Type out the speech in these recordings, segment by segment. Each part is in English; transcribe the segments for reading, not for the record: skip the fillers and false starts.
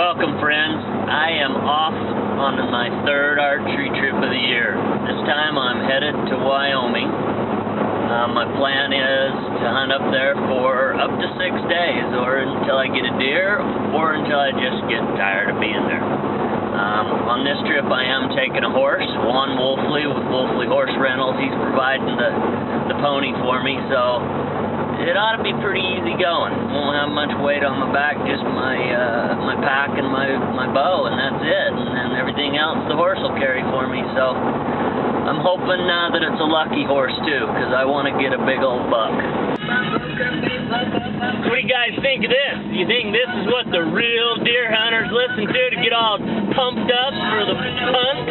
Welcome, friends. I am off on my third archery trip of the year. This time I'm headed to Wyoming. My plan is to hunt up there for up to 6 days, or until I get a deer, or until I just get tired of being there. On this trip I am taking a horse, Juan Wolfley with Wolfley Horse Rentals. He's providing the pony for me, so it ought to be pretty easy going. Won't have much weight on my back, just my pack and my bow, and that's it. And then everything else the horse will carry for me. So I'm hoping that it's a lucky horse too, because I want to get a big old buck. What do you guys think of this? You think this is what the real deer hunters listen to get all pumped up for the hunt?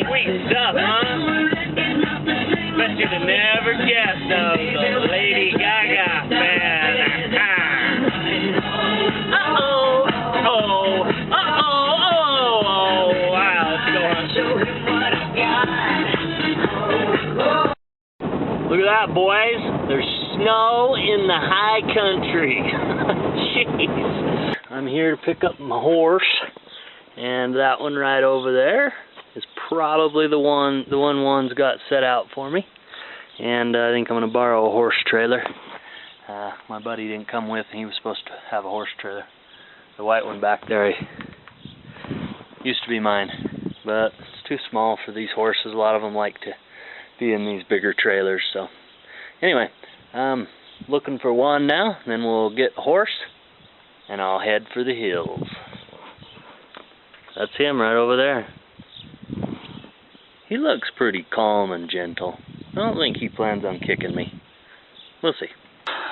Sweet stuff, huh? Bet you'd have never guessed of the Lady Gaga fan. Uh-oh, oh, uh-oh, oh, wow, let's go hunt. Look at that, boys. There's snow in the high country. Jeez. I'm here to pick up my horse, and that one right over there is probably the one Juan's got set out for me. And I think I'm going to borrow a horse trailer. My buddy didn't come with, and he was supposed to have a horse trailer. The white one back there used to be mine, but it's too small for these horses. A lot of them like to be in these bigger trailers. So anyway, I'm looking for Juan now, and then we'll get a horse, and I'll head for the hills. That's him right over there. He looks pretty calm and gentle. I don't think he plans on kicking me. We'll see.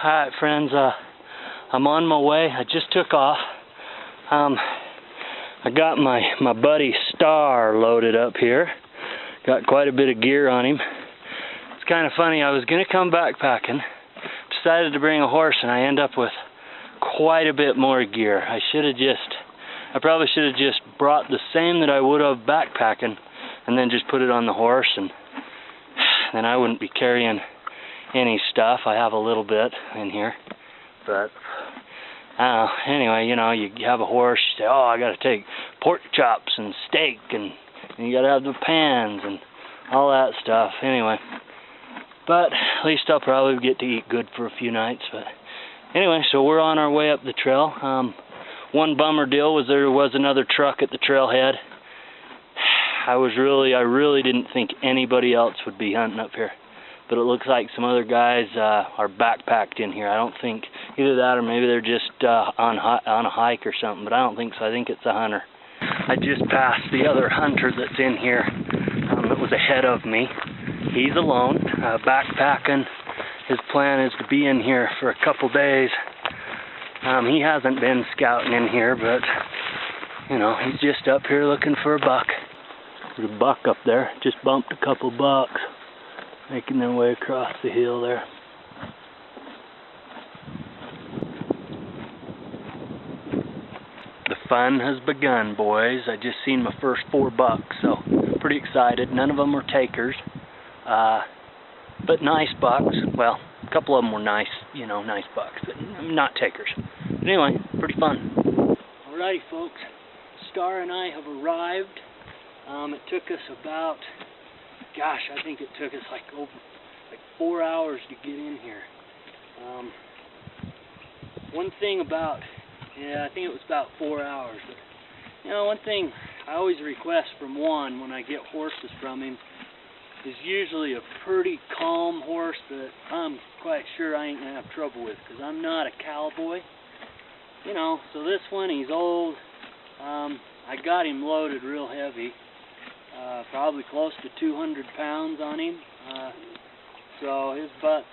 Alright, friends, I'm on my way. I just took off. I got my buddy Star loaded up here. Got quite a bit of gear on him. It's kind of funny, I was going to come backpacking, decided to bring a horse, and I end up with quite a bit more gear. I probably should have just brought the same that I would have backpacking, and then just put it on the horse, and then I wouldn't be carrying any stuff. I have a little bit in here, but anyway, you know, you have a horse, you say, oh, I got to take pork chops and steak, and you got to have the pans and all that stuff. Anyway, but at least I'll probably get to eat good for a few nights. But anyway, so we're on our way up the trail. One bummer deal was there was another truck at the trailhead. I really didn't think anybody else would be hunting up here, but it looks like some other guys are backpacked in here. I don't think either that, or maybe they're just on a hike or something, but I don't think so. I think it's a hunter. I just passed the other hunter that's in here that was ahead of me. He's alone, backpacking. His plan is to be in here for a couple days. He hasn't been scouting in here, but you know, he's just up here looking for a buck. There's a buck up there. Just bumped a couple bucks, making their way across the hill there. The fun has begun, boys. I just seen my first 4 bucks, so pretty excited. None of them were takers, but nice bucks. Well, a couple of them were nice, you know, nice bucks, but not takers. But anyway, pretty fun. Alrighty, folks. Star and I have arrived. It took us about, gosh, I think it took us like 4 hours to get in here. One thing about, I think it was about 4 hours. But, you know, one thing I always request from Juan when I get horses from him is usually a pretty calm horse that I'm quite sure I ain't going to have trouble with, because I'm not a cowboy. You know, so this one, he's old. I got him loaded real heavy. Probably close to 200 pounds on him. So his butt's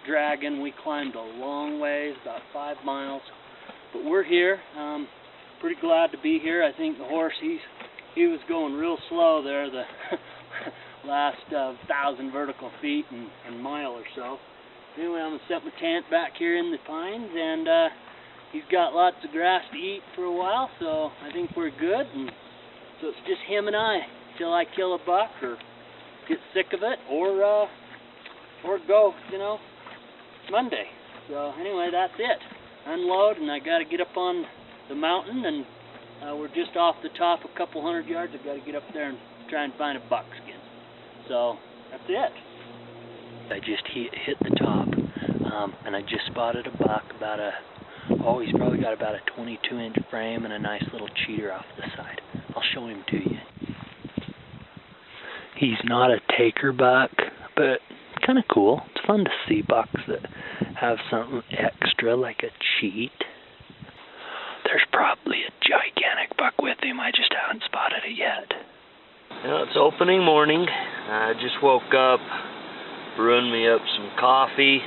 dragging. We climbed a long ways, about 5 miles. But we're here. Pretty glad to be here. I think the horse, he was going real slow there the last 1,000 vertical feet and mile or so. Anyway, I'm going to set my tent back here in the pines, and he's got lots of grass to eat for a while, so I think we're good. And so it's just him and I till I kill a buck or get sick of it, or go, you know. Monday. So anyway, that's it. Unload, and I got to get up on the mountain, and we're just off the top a couple 100 yards. I got to get up there and try and find a buckskin. So that's it. I just hit the top, and I just spotted a buck about he's probably got about a 22-inch frame and a nice little cheater off the side. I'll show him to you. He's not a taker buck, but kind of cool. It's fun to see bucks that have something extra like a cheat. There's probably a gigantic buck with him. I just haven't spotted it yet. Well, it's opening morning. I just woke up, brewing me up some coffee.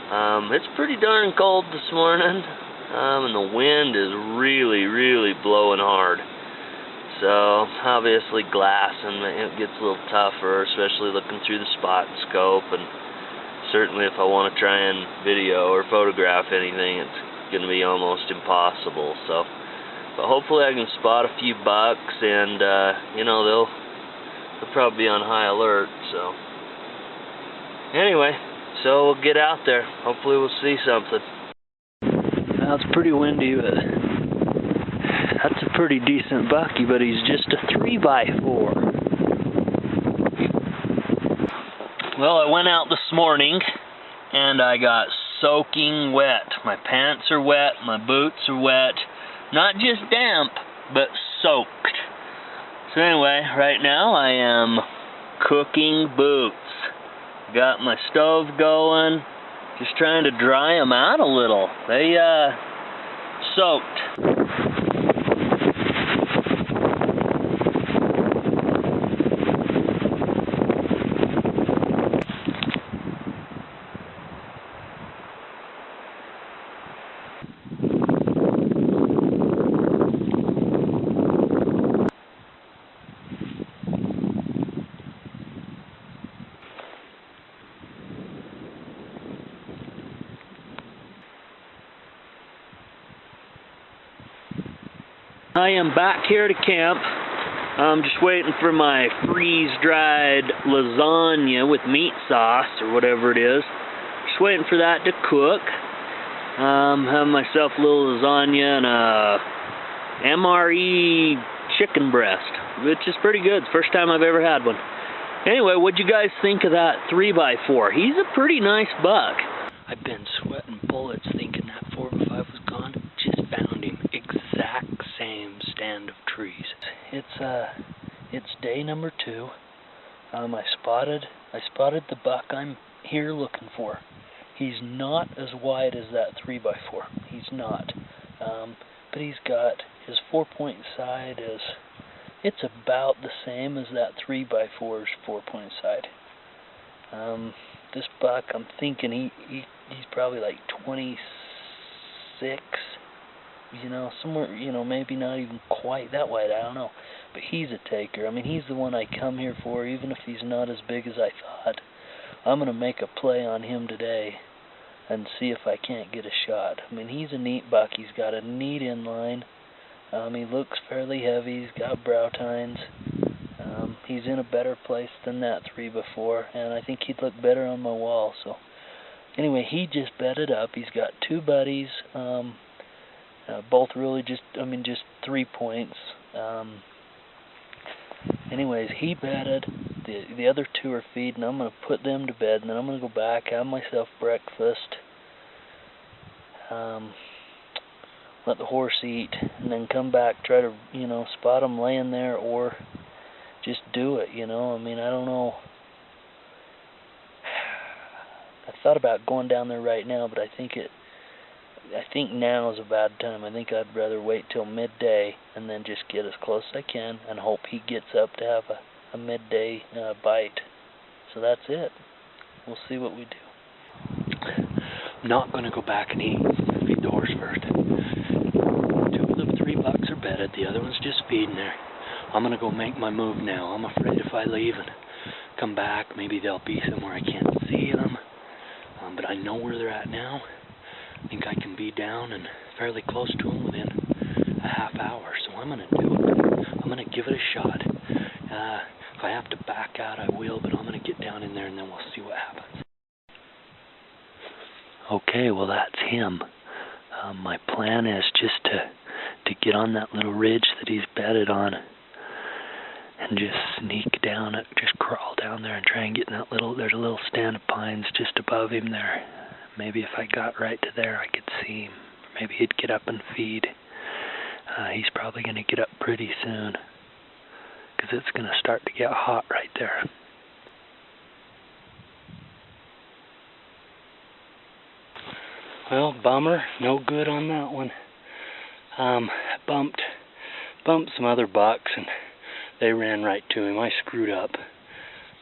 It's pretty darn cold this morning, and the wind is really, really blowing hard. So, obviously glassing, it gets a little tougher, especially looking through the spot and scope, and certainly if I want to try and video or photograph anything, it's going to be almost impossible. So, but hopefully I can spot a few bucks, and, they'll probably be on high alert, so. Anyway, so we'll get out there. Hopefully we'll see something. Now it's pretty windy, but that's a pretty decent bucky, but he's just a 3x4. Well, I went out this morning, and I got soaking wet. My pants are wet, my boots are wet. Not just damp, but soaked. So anyway, right now I am cooking boots. Got my stove going, just trying to dry them out a little. They soaked. I am back here to camp. I'm just waiting for my freeze-dried lasagna with meat sauce, or whatever it is. Just waiting for that to cook. Have myself a little lasagna and a MRE chicken breast, which is pretty good. It's the first time I've ever had one. Anyway, what'd you guys think of that 3x4? He's a pretty nice buck. I've been sweating bullets thinking that 4x5 was gone. Just found him. Exact same stand of trees. It's day number 2. I spotted the buck I'm here looking for. He's not as wide as that 3x4. He's not. But he's got his 4-point side it's about the same as that 3x4's 4-point side. This buck, I'm thinking he's probably like 26, somewhere, maybe not even quite that wide, I don't know. But he's a taker. I mean, he's the one I come here for, even if he's not as big as I thought. I'm going to make a play on him today and see if I can't get a shot. I mean, he's a neat buck. He's got a neat inline. He looks fairly heavy. He's got brow tines. He's in a better place than that 3x4, and I think he'd look better on my wall. So, anyway, he just bedded up. He's got 2 buddies, both really just 3 points. Anyways, he bedded. The other 2 are feeding. I'm going to put them to bed, and then I'm going to go back, have myself breakfast, let the horse eat, and then come back, try to, spot them laying there, or just do it, I mean, I don't know. I thought about going down there right now, but I think now is a bad time. I think I'd rather wait till midday and then just get as close as I can and hope he gets up to have a midday bite. So that's it. We'll see what we do. I'm not going to go back and feed the horse first. 2 of the 3 bucks are bedded. The other one's just feeding there. I'm going to go make my move now. I'm afraid if I leave and come back, maybe they'll be somewhere I can't see them. But I know where they're at now. I think I can be down and fairly close to them within a half hour. So I'm going to do it. I'm going to give it a shot. If I have to back out, I will, but I'm going to get down in there and then we'll see what happens. Okay, well that's him. My plan is just to get on that little ridge that he's bedded on and just sneak down it, just crawl down there and try and get in that there's a little stand of pines just above him there. Maybe if I got right to there I could see him. Maybe he'd get up and feed. He's probably going to get up pretty soon because it's going to start to get hot right there. Well, bummer, no good on that one. Bumped some other bucks and they ran right to him. I screwed up.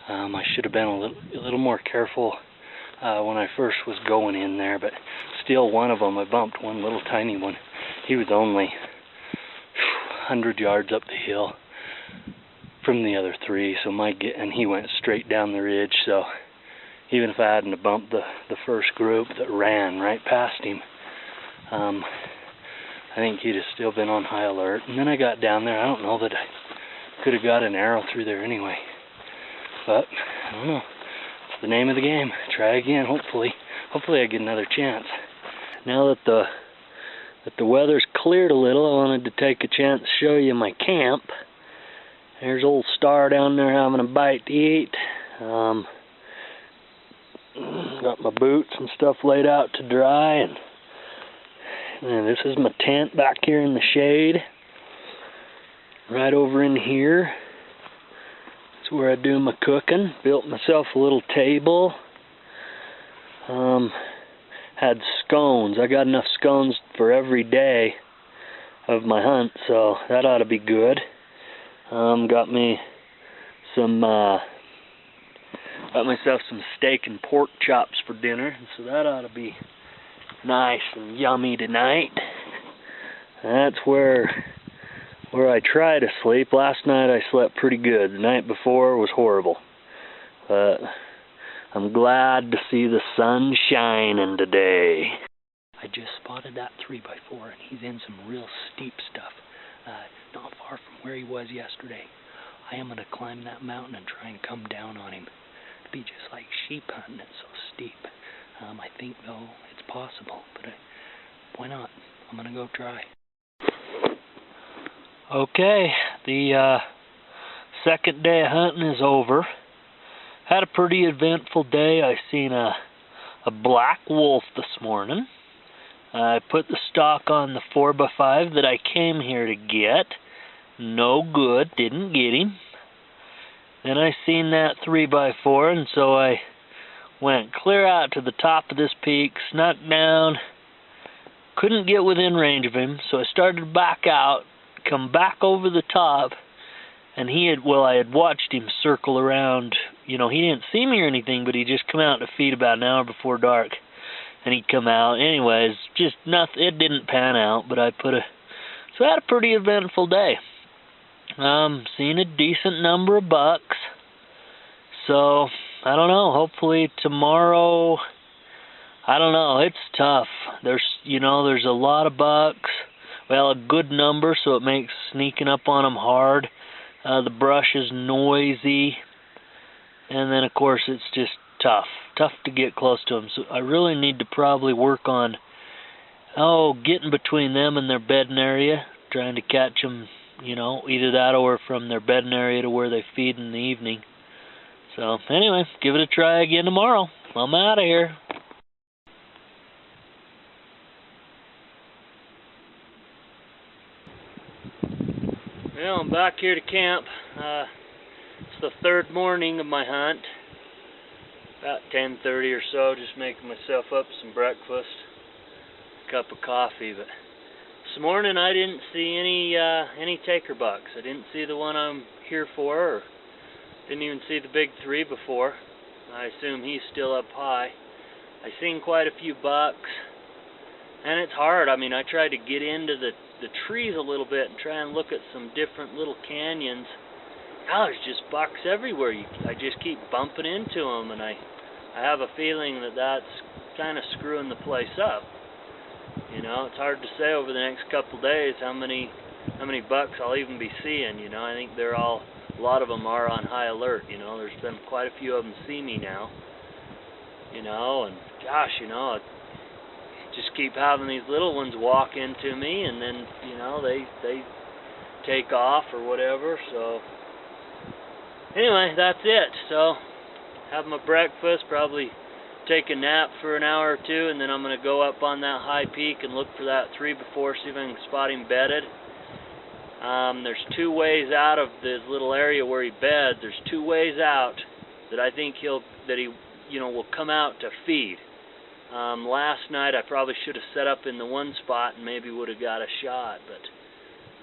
I should have been a little more careful when I first was going in there, but still one of them, I bumped one little tiny one. He was only 100 yards up the hill from the other three, so and he went straight down the ridge, so even if I hadn't bumped the first group that ran right past him, I think he'd have still been on high alert. And then I got down there. I don't know that I could have got an arrow through there anyway, but I don't know. It's the name of the game. Try again. Hopefully I get another chance. Now that the weather's cleared a little, I wanted to take a chance to show you my camp. There's old Star down there having a bite to eat. Got my boots and stuff laid out to dry, and this is my tent back here in the shade. Right over in here, that's where I do my cooking. Built myself a little table. Had scones. I got enough scones for every day of my hunt, so that ought to be good. Got myself some steak and pork chops for dinner, so that ought to be nice and yummy tonight. That's where I try to sleep. Last night I slept pretty good. The night before was horrible. But I'm glad to see the sun shining today. I just spotted that 3x4 and he's in some real steep stuff. Not far from where he was yesterday. I am going to climb that mountain and try and come down on him. It'd be just like sheep hunting, it's so steep. I think though it's possible, but why not? I'm going to go try. Okay, the second day of hunting is over. Had a pretty eventful day. I seen a black wolf this morning. I put the stock on the 4x5 that I came here to get. No good, didn't get him. Then I seen that 3x4, and so I went clear out to the top of this peak, snuck down, couldn't get within range of him, so I started to back out, come back over the top, and I had watched him circle around. You know, he didn't see me or anything, but he just come out to feed about an hour before dark, and he'd come out. Anyways, just nothing. It didn't pan out, but so I had a pretty eventful day. Seen a decent number of bucks, so I don't know. Hopefully tomorrow. I don't know. It's tough. There's a lot of bucks. Well, a good number, so it makes sneaking up on them hard. The brush is noisy, and then of course it's just tough to get close to them. So I really need to probably work on getting between them and their bedding area, trying to catch them. Either that or from their bedding area to where they feed in the evening. So anyway, give it a try again tomorrow. I'm out of here. Well, I'm back here to camp. It's the third morning of my hunt. About 10:30 or so, just making myself up some breakfast, a cup of coffee. But this morning I didn't see any taker bucks. I didn't see the one I'm here for, or didn't even see the big 3 before. I assume he's still up high. I seen quite a few bucks, and it's hard. I mean, I tried to get into the trees a little bit and try and look at some different little canyons. Now there's just bucks everywhere. I just keep bumping into them, and I have a feeling that that's kind of screwing the place up. It's hard to say over the next couple days how many bucks I'll even be seeing. I think a lot of them are on high alert. There's been quite a few of them see me now. And gosh, just keep having these little ones walk into me, and then, you know, they take off or whatever. So anyway, that's it. So have my breakfast, probably take a nap for an hour or two, and then I'm going to go up on that high peak and look for that 3 before, see if I can spot him bedded. There's 2 ways out of this little area where he beds. There's 2 ways out that I think he will come out to feed. Last night I probably should have set up in the one spot and maybe would have got a shot, but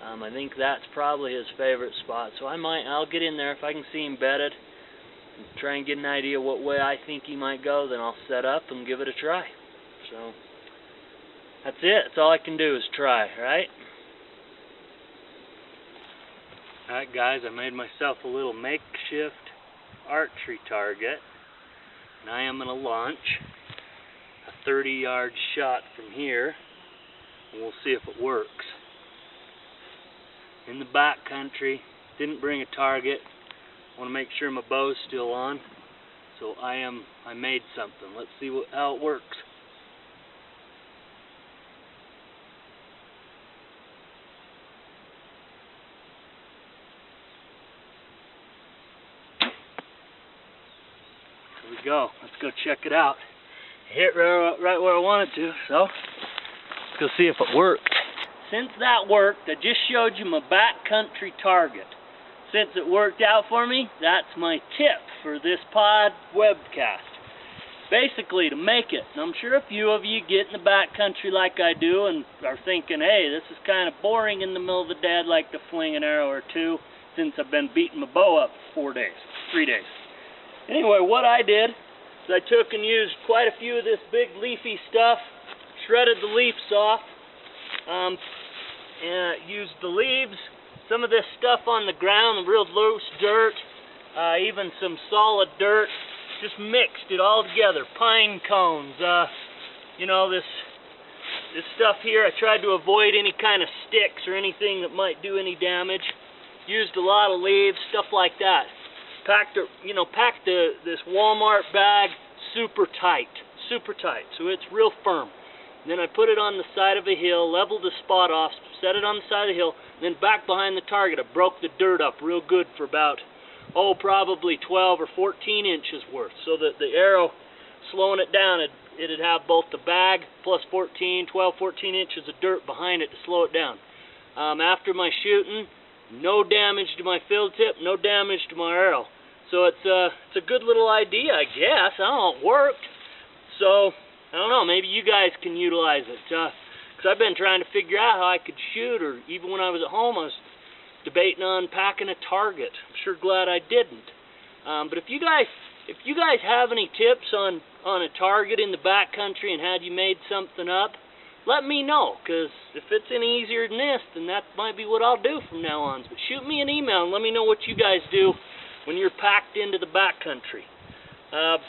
I think that's probably his favorite spot. So I'll get in there if I can see him bedded, and try and get an idea what way I think he might go. Then I'll set up and give it a try. So that's it. That's all I can do is try, right? Alright guys, I made myself a little makeshift archery target, and I am going to launch a 30-yard shot from here, and we'll see if it works. In the back country, didn't bring a target. I want to make sure my bow's still on, so I made something. Let's see how it works. Here we go. Let's go check it out. Hit right where I wanted to, so let's go see if it worked. Since that worked, I just showed you my backcountry target. Since it worked out for me, that's my tip for this pod webcast. Basically, to make it, and I'm sure a few of you get in the backcountry like I do and are thinking, hey, this is kind of boring in the middle of the day. I'd like to fling an arrow or two since I've been beating my bow up for 3 days. Anyway, what I did is I took and used quite a few of this big leafy stuff, shredded the leaves off, and used the leaves, some of this stuff on the ground, the real loose dirt, even some solid dirt, just mixed it all together. Pine cones, you know, this stuff here. I tried to avoid any kind of sticks or anything that might do any damage. Used a lot of leaves, stuff like that. Packed this Walmart bag super tight, so it's real firm. Then I put it on the side of a hill, leveled the spot off, set it on the side of the hill, then back behind the target. I broke the dirt up real good for about, probably 12 or 14 inches worth, so that the arrow, slowing it down, it'd have both the bag plus 12, 14 inches of dirt behind it to slow it down. After my shooting, no damage to my field tip, no damage to my arrow. So it's a good little idea, I guess. I don't know, it worked. So I don't know, maybe you guys can utilize it. Because I've been trying to figure out how I could shoot, or even when I was at home, I was debating on packing a target. I'm sure glad I didn't. But if you guys have any tips on a target in the backcountry and had you made something up, let me know. Because if it's any easier than this, then that might be what I'll do from now on. But shoot me an email and let me know what you guys do when you're packed into the backcountry. But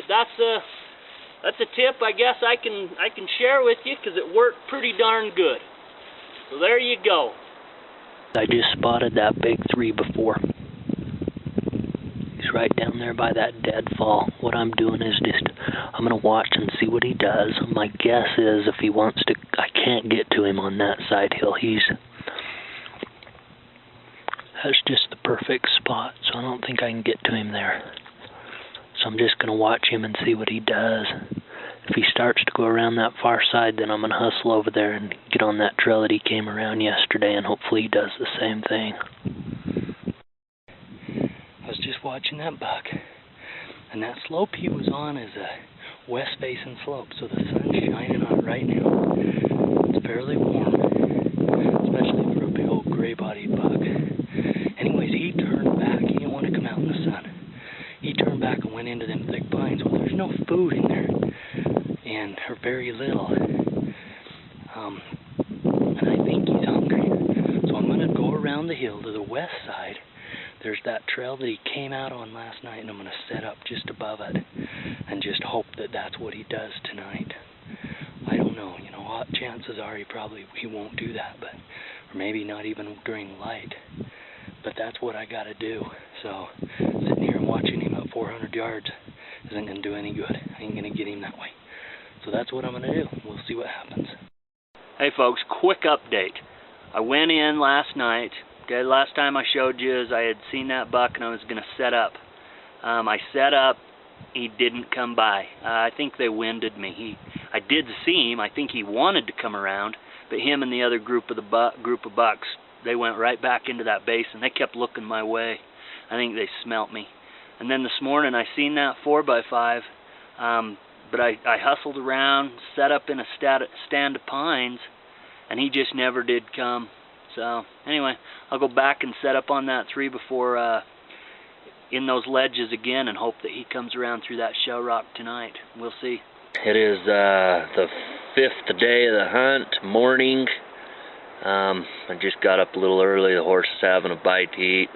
that's a tip I guess I can share with you, because it worked pretty darn good. So there you go. I just spotted that big 3 before. He's right down there by that deadfall. What I'm doing is I'm going to watch and see what he does. My guess is if he wants to, I can't get to him on that side hill. That's just the perfect spot, so I don't think I can get to him there. So I'm just going to watch him and see what he does. If he starts to go around that far side, then I'm going to hustle over there and get on that trail that he came around yesterday, and hopefully he does the same thing. I was just watching that buck, and that slope he was on is a west-facing slope, so the sun's shining on it right now. It's fairly warm, especially for a big old gray-bodied buck. Anyways, he turned back. He didn't want to come out in the sun. He turned back and went into them thick pines. Well, there's no food in there, or very little. And I think he's hungry. So I'm going to go around the hill to the west side. There's that trail that he came out on last night, and I'm going to set up just above it and just hope that that's what he does tonight. I don't know. Chances are he won't do that, or maybe not even during light. But that's what I got to do. So sitting here and watching him at 400 yards isn't going to do any good. I ain't going to get him that way. So that's what I'm going to do. We'll see what happens. Hey folks, quick update. I went in last night. Okay, last time I showed you is I had seen that buck and I was going to set up. I set up. He didn't come by. I think they winded me. I did see him. I think he wanted to come around, but him and the other group of bucks, they went right back into that basin. They kept looking my way. I think they smelt me. And then this morning I seen that 4x5, but I hustled around, set up in a stand of pines, and he just never did come. So anyway, I'll go back and set up on that 3x4 in those ledges again and hope that he comes around through that shell rock tonight. We'll see. It is the 5th day of the hunt, morning. I just got up a little early. The horse is having a bite to eat.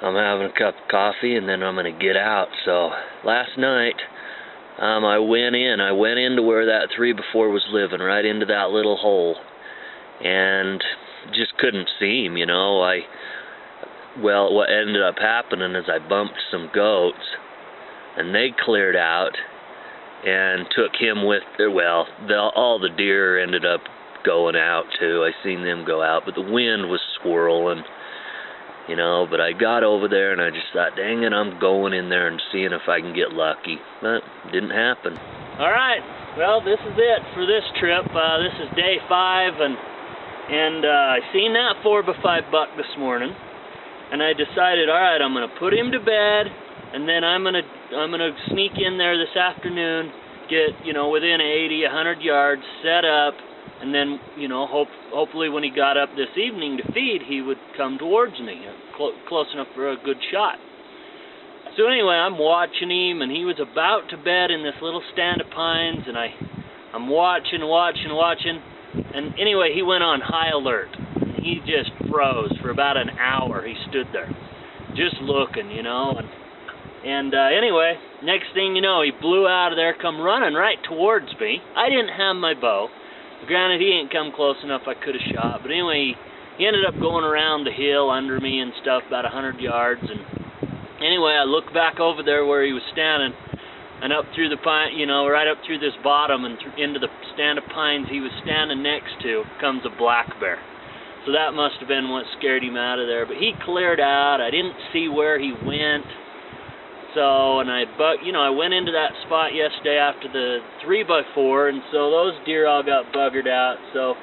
I'm having a cup of coffee and then I'm going to get out. So last night I went into where that 3x4 was living, right into that little hole, and just couldn't see him, you know. Well, what ended up happening is I bumped some goats, and they cleared out and took him with their, well, all the deer ended up going out too. I seen them go out, but the wind was swirling, you know. But I got over there and I just thought, dang it, I'm going in there and seeing if I can get lucky. But it didn't happen. All right, well, this is it for this trip. This is day 5, and I seen that 4x5 buck this morning. And I decided, all right, I'm going to put him to bed, and then I'm going to sneak in there this afternoon, get, you know, within 80, 100 yards, set up, and then, you know, hopefully when he got up this evening to feed, he would come towards me, close enough for a good shot. So anyway, I'm watching him, and he was about to bed in this little stand of pines, and I'm watching, and anyway, he went on high alert. He just froze for about an hour. He stood there, just looking, you know. And anyway, next thing you know, he blew out of there, come running right towards me. I didn't have my bow. Granted, he ain't come close enough I could have shot. But anyway, he ended up going around the hill under me and stuff, about 100 yards. And anyway, I looked back over there where he was standing, and up through the pine, you know, right up through this bottom and into the stand of pines he was standing next to comes a black bear. So that must have been what scared him out of there. But he cleared out. I didn't see where he went. So, and I went into that spot yesterday after the 3x4, and so those deer all got buggered out. So,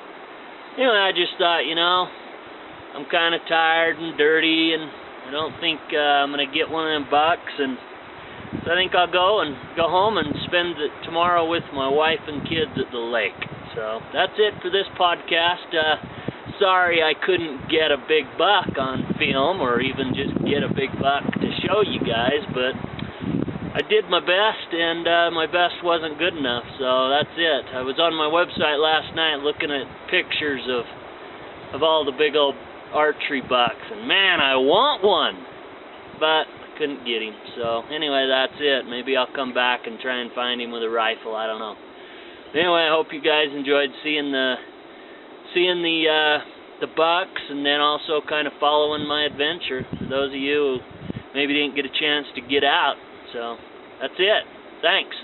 anyway, I just thought, you know, I'm kind of tired and dirty, and I don't think I'm going to get one of them bucks. And so I think I'll go home and spend tomorrow with my wife and kids at the lake. So that's it for this podcast. Sorry I couldn't get a big buck on film or even just get a big buck to show you guys, but I did my best, and my best wasn't good enough, so that's it. I was on my website last night looking at pictures of all the big old archery bucks, and man, I want one, but I couldn't get him. So anyway, that's it. Maybe I'll come back and try and find him with a rifle. I don't know. Anyway, I hope you guys enjoyed seeing the bucks, and then also kind of following my adventure for those of you who maybe didn't get a chance to get out. So that's it. Thanks.